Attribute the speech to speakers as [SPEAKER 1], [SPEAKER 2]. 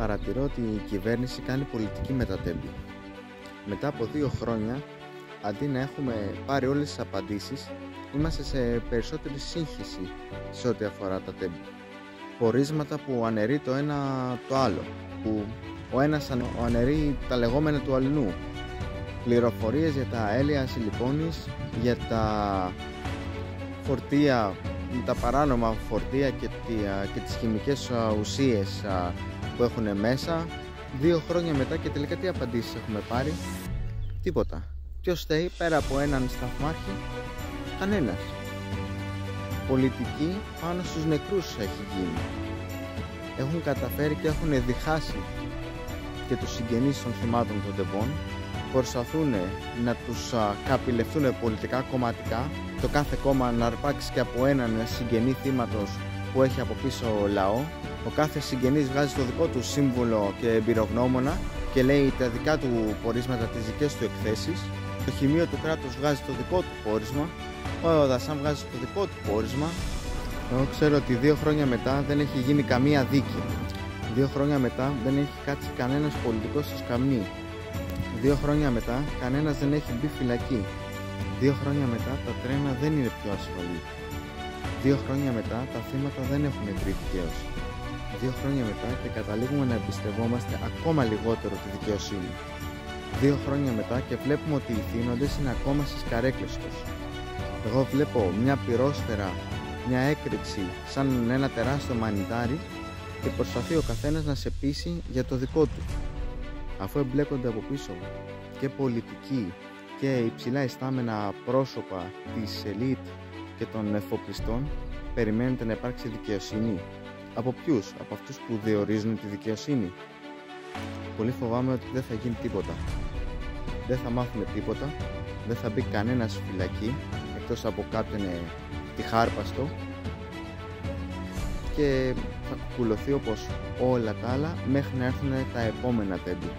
[SPEAKER 1] Παρατηρώ ότι η κυβέρνηση κάνει πολιτική με τα τέμπη. Μετά από 2 χρόνια, αντί να έχουμε πάρει όλες τις απαντήσεις, είμαστε σε περισσότερη σύγχυση σε ό,τι αφορά τα τέμπη. Πορίσματα που αναιρεί το ένα το άλλο, που ο ένας αναιρεί τα λεγόμενα του αλληνού. Πληροφορίες για τα έλαια σιλικόνης, για τα φορτία, τα παράνομα φορτία και τις χημικές ουσίες που έχουν μέσα. 2 χρόνια μετά και τελικά τι απαντήσεις έχουμε πάρει? Τίποτα. Ποιος φταίει πέρα από έναν σταθμάρχη? Κανένας. Πολιτική πάνω στους νεκρούς έχει γίνει. Έχουν καταφέρει και έχουν διχάσει και τους συγγενείς των θυμάτων των τεμπών. Προσπαθούν να τους καπηλευτούν πολιτικά, κομματικά, το κάθε κόμμα να αρπάξει και από έναν συγγενή θύματος που έχει από πίσω λαό. Ο κάθε συγγενής βγάζει το δικό του σύμβολο και εμπειρογνώμονα και λέει τα δικά του πορίσματα, τις δικές του εκθέσεις. Το Χημείο του κράτους βγάζει το δικό του πόρισμα. Ο Δασάν βγάζει το δικό του πόρισμα. Εγώ ξέρω ότι 2 χρόνια μετά δεν έχει γίνει καμία δίκη. 2 χρόνια μετά δεν έχει κάτσει κανένας πολιτικός στο σκαμνί. 2 χρόνια μετά κανένας δεν έχει μπει φυλακή. 2 χρόνια μετά τα τρένα δεν είναι πιο ασφαλή. 2 χρόνια μετά τα θύματα δεν έχουν βρει δικαίωση. 2 χρόνια μετά και καταλήγουμε να εμπιστευόμαστε ακόμα λιγότερο τη δικαιοσύνη. 2 χρόνια μετά και βλέπουμε ότι οι θύνοντες είναι ακόμα στις καρέκλες τους. Εγώ βλέπω μια πυρόσφαιρα, μια έκρηξη σαν ένα τεράστιο μανιτάρι και προσπαθεί ο καθένας να σε πείσει για το δικό του. Αφού εμπλέκονται από πίσω και πολιτικοί και υψηλά ιστάμενα πρόσωπα της ελίτ και των εφοπλιστών, περιμένετε να υπάρξει δικαιοσύνη? Από ποιους? Από αυτούς που διορίζουν τη δικαιοσύνη? Πολύ φοβάμαι ότι δεν θα γίνει τίποτα. Δεν θα μάθουμε τίποτα, δεν θα μπει κανένας φυλακή εκτός από κάποιον τυχάρπαστο και θα κουκουλωθεί όπως όλα τα άλλα μέχρι να έρθουν τα επόμενα τέμπη.